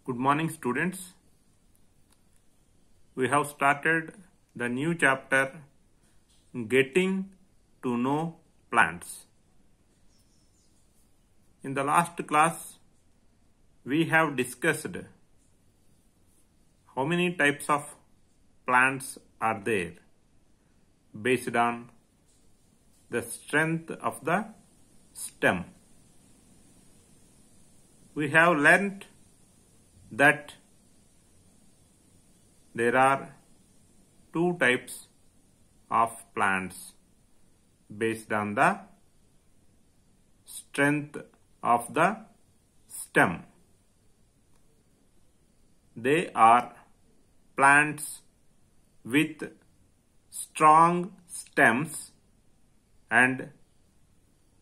Good morning, students. We have started the new chapter, Getting to Know Plants. In the last class, we have discussed how many types of plants are there based on the strength of the stem. We have learnt that there are two types of plants based on the strength of the stem. They are plants with strong stems, and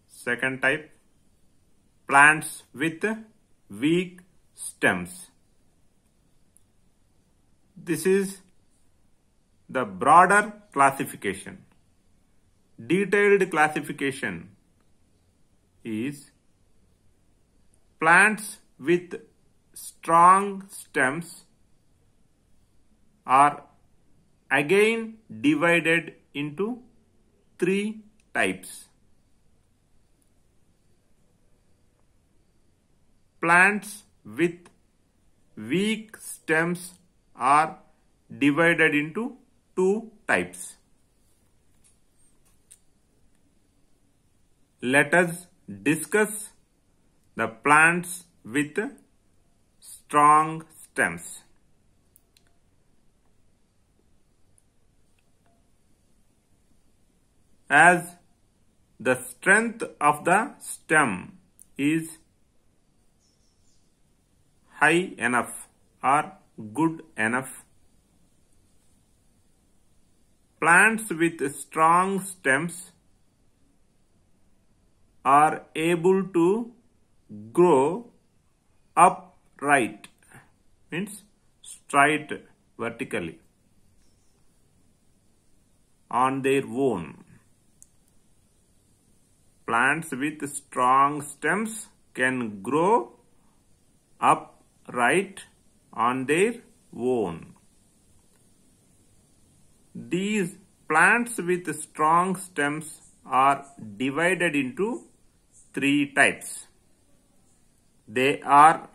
second type, plants with weak stems. This is the broader classification. Detailed classification is plants with strong stems are again divided into three types. Plants with weak stems are divided into two types. Let us discuss the plants with strong stems. As the strength of the stem is high enough or good enough, plants with strong stems are able to grow upright, means straight vertically on their own. Plants with strong stems can grow upright on their own. These plants with strong stems are divided into three types. They are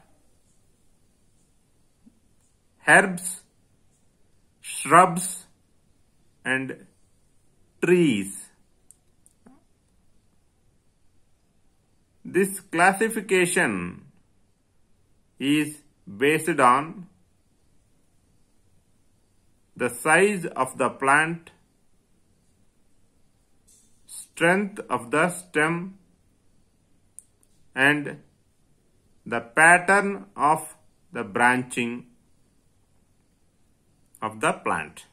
herbs, shrubs, and trees. This classification is based on the size of the plant, strength of the stem, and the pattern of the branching of the plant.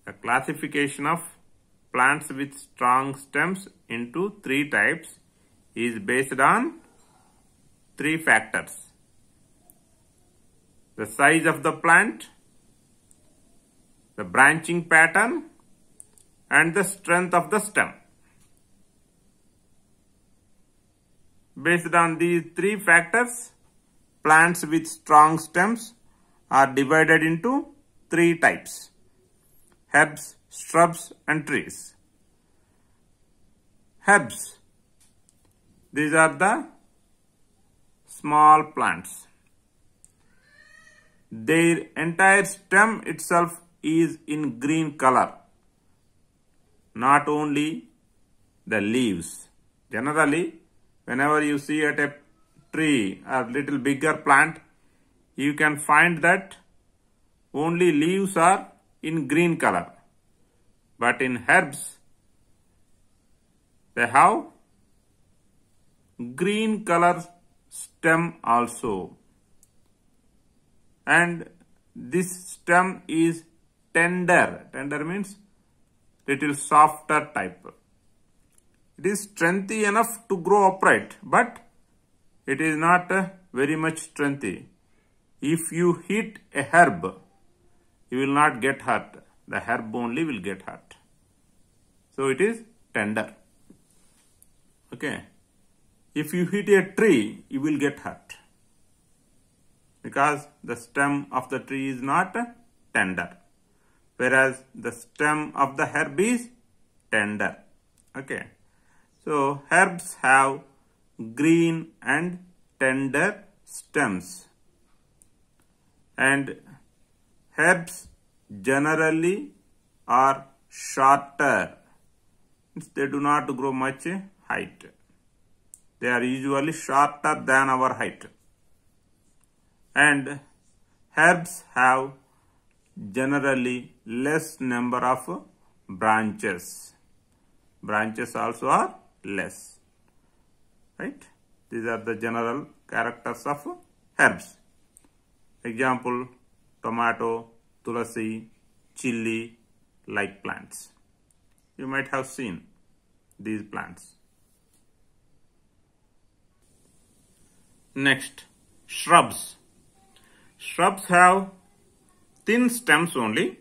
The classification of plants with strong stems into three types is based on three factors: the size of the plant, the branching pattern, and the strength of the stem. Based on these three factors, plants with strong stems are divided into three types: herbs, shrubs, and trees. Herbs, these are the small plants. Their entire stem itself is in green color, not only the leaves. Generally, whenever you see at a tree or little bigger plant, you can find that only leaves are in green color. But in herbs, they have green color stem also. And this stem is tender. Tender means little softer type. It is strengthy enough to grow upright, but it is not very much strengthy. If you hit a herb, you will not get hurt. The herb only will get hurt. So it is tender. Okay. If you hit a tree, you will get hurt. because the stem of the tree is not tender, whereas the stem of the herb is tender. Okay, so herbs have green and tender stems, and herbs generally are shorter. They do not grow much height. They are usually shorter than our height. And herbs have generally less number of branches. Branches also are less. Right? These are the general characters of herbs. Example, tomato, tulasi, chili, like plants. You might have seen these plants. Next, shrubs. Shrubs have thin stems only,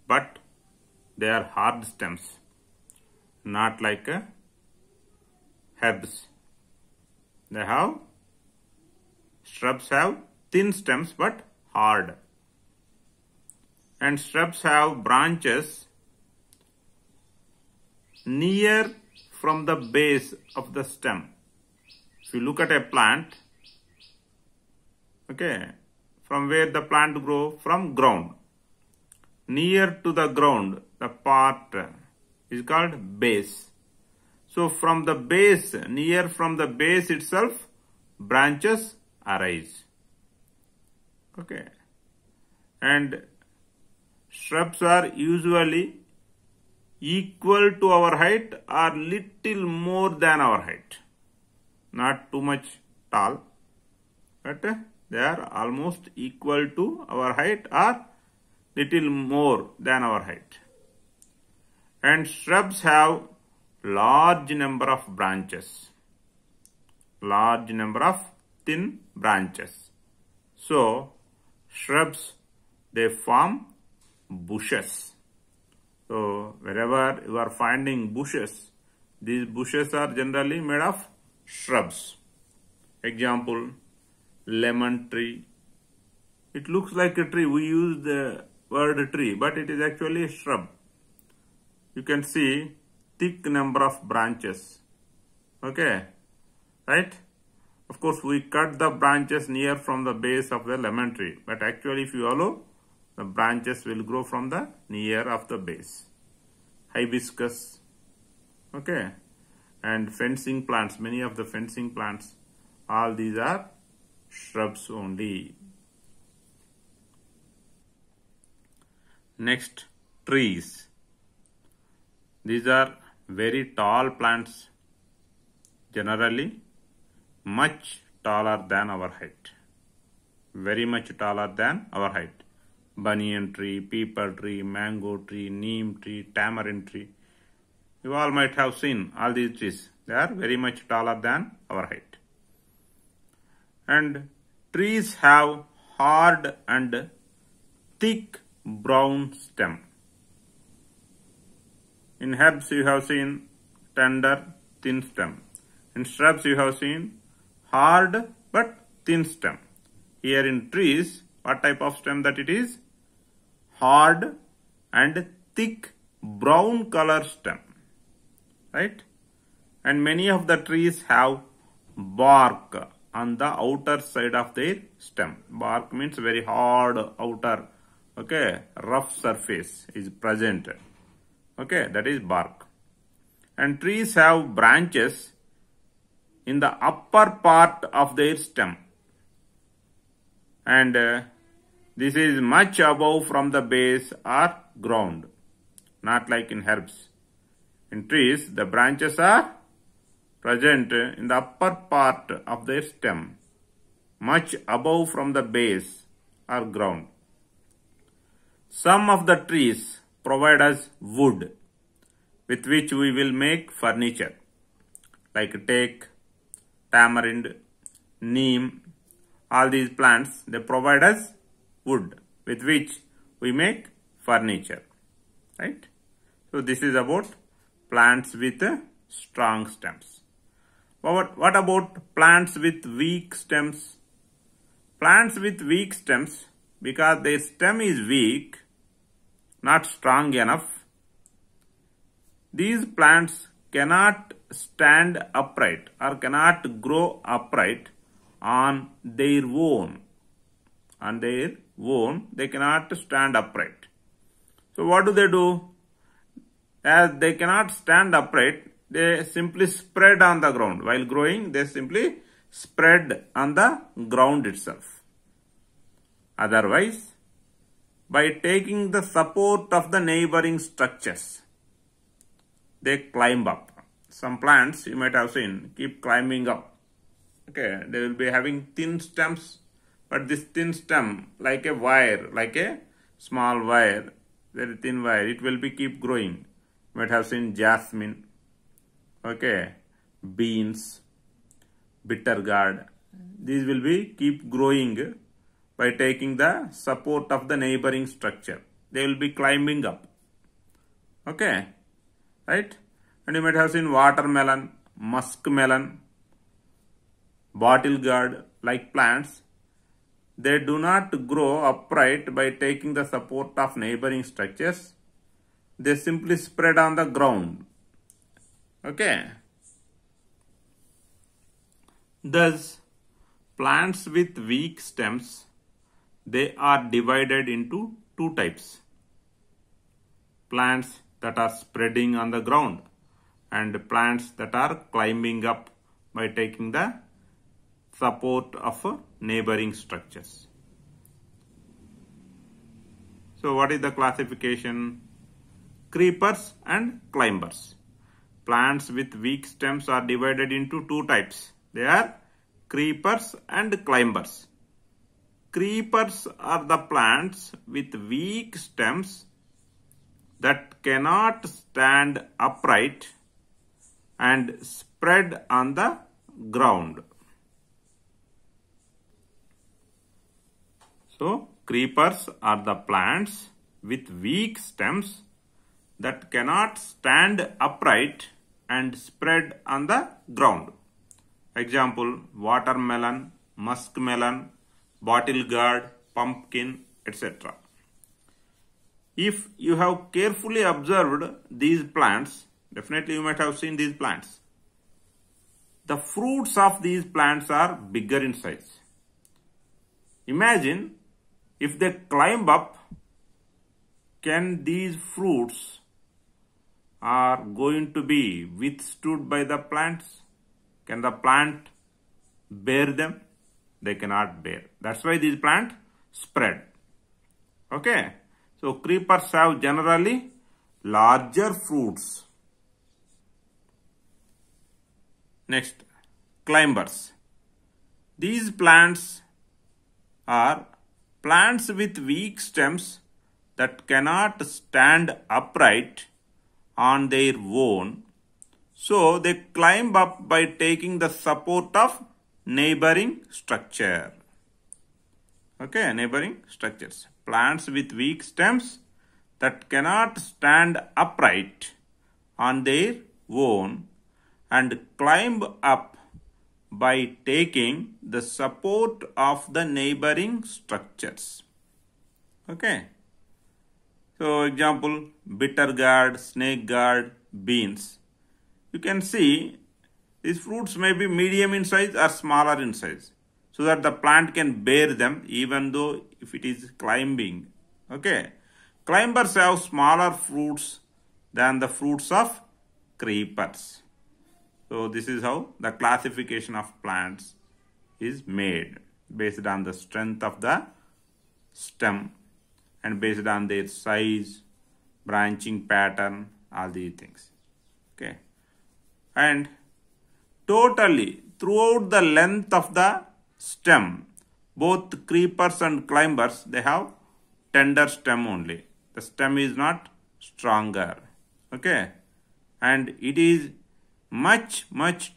but they are hard stems, not like herbs. Shrubs have thin stems but hard. And shrubs have branches near from the base of the stem. If you look at a plant, okay, from where the plant grow, from ground, near to the ground, the part is called base. So from the base, near from the base itself, branches arise. Okay, and shrubs are usually equal to our height or little more than our height. Not too much tall, but they are almost equal to our height or little more than our height. And shrubs have large number of branches, large number of thin branches. So shrubs, they form bushes. So wherever you are finding bushes, these bushes are generally made of shrubs. Example, lemon tree. It looks like a tree. We use the word tree, but it is actually a shrub. You can see thick number of branches. Okay, right? Of course, we cut the branches near from the base of the lemon tree, but actually if you allow, the branches will grow from the near of the base. Hibiscus, okay, and fencing plants, many of the fencing plants, all these are shrubs only. Next, trees. These are very tall plants, generally much taller than our height, very much taller than our height. Banyan tree, peepal tree, mango tree, neem tree, tamarind tree. You all might have seen all these trees. They are very much taller than our height. And trees have hard and thick brown stem. In herbs you have seen tender, thin stem. In shrubs you have seen hard but thin stem. Here in trees, what type of stem that it is? Hard and thick brown color stem, right? And many of the trees have bark on the outer side of their stem. Bark means very hard outer, okay, rough surface is present. Okay, that is bark. And trees have branches in the upper part of their stem. And this is much above from the base or ground, not like in herbs. In trees, the branches are present in the upper part of their stem, much above from the base or ground. Some of the trees provide us wood with which we will make furniture, like teak, tamarind, neem. All these plants, they provide us wood with which we make furniture, right? So this is about plants with strong stems. What about plants with weak stems? Plants with weak stems, because their stem is weak, not strong enough, these plants cannot stand upright or cannot grow upright on their own. On their own, they cannot stand upright. So what do? As they cannot stand upright, they simply spread on the ground. While growing, they simply spread on the ground itself. Otherwise, by taking the support of the neighboring structures, they climb up. Some plants you might have seen keep climbing up. Okay, they will be having thin stems, but this thin stem, like a wire, like a small wire, very thin wire, it will be keep growing. You might have seen jasmine, okay, beans, bitter gourd. These will be keep growing by taking the support of the neighboring structure. They will be climbing up. Okay, right? And you might have seen watermelon, muskmelon, bottle gourd like plants. They do not grow upright by taking the support of neighboring structures. They simply spread on the ground. Okay. Thus, plants with weak stems, they are divided into two types. Plants that are spreading on the ground and plants that are climbing up by taking the support of neighboring structures. So what is the classification? Creepers and climbers. Plants with weak stems are divided into two types. They are creepers and climbers. Creepers are the plants with weak stems that cannot stand upright and spread on the ground. So, creepers are the plants with weak stems that cannot stand upright and spread on the ground. Example, watermelon, muskmelon, bottle gourd, pumpkin, etc. If you have carefully observed these plants, definitely you might have seen these plants. The fruits of these plants are bigger in size. Imagine if they climb up, can these fruits are going to be withstood by the plants? Can the plant bear them? They cannot bear. That's why these plants spread. Okay. So creepers have generally larger fruits. Next, climbers. These plants are plants with weak stems that cannot stand upright on their own. So they climb up by taking the support of neighboring structure. Okay, neighboring structures. Plants with weak stems that cannot stand upright on their own and climb up by taking the support of the neighboring structures. Okay. So example, bitter gourd, snake gourd, beans. You can see these fruits may be medium in size or smaller in size, so that the plant can bear them even though if it is climbing. Okay. Climbers have smaller fruits than the fruits of creepers. So this is how the classification of plants is made based on the strength of the stem and based on their size, branching pattern, all these things. Okay. And totally throughout the length of the stem, both creepers and climbers, they have tender stem only. The stem is not stronger. Okay. And it is much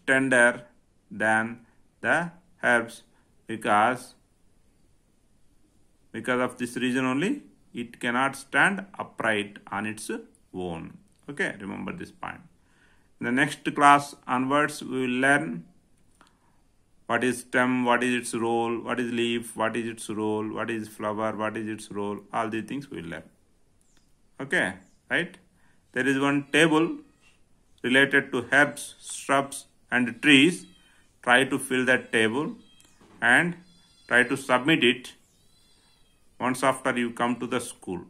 tender than the herbs because of this reason only it cannot stand upright on its own. Okay, remember this point. In the next class onwards we will learn what is stem, what is its role, what is leaf, what is its role, what is flower, what is its role, all these things we will learn. Okay, right? There is one table related to herbs, shrubs and trees. Try to fill that table and try to submit it once after you come to the school.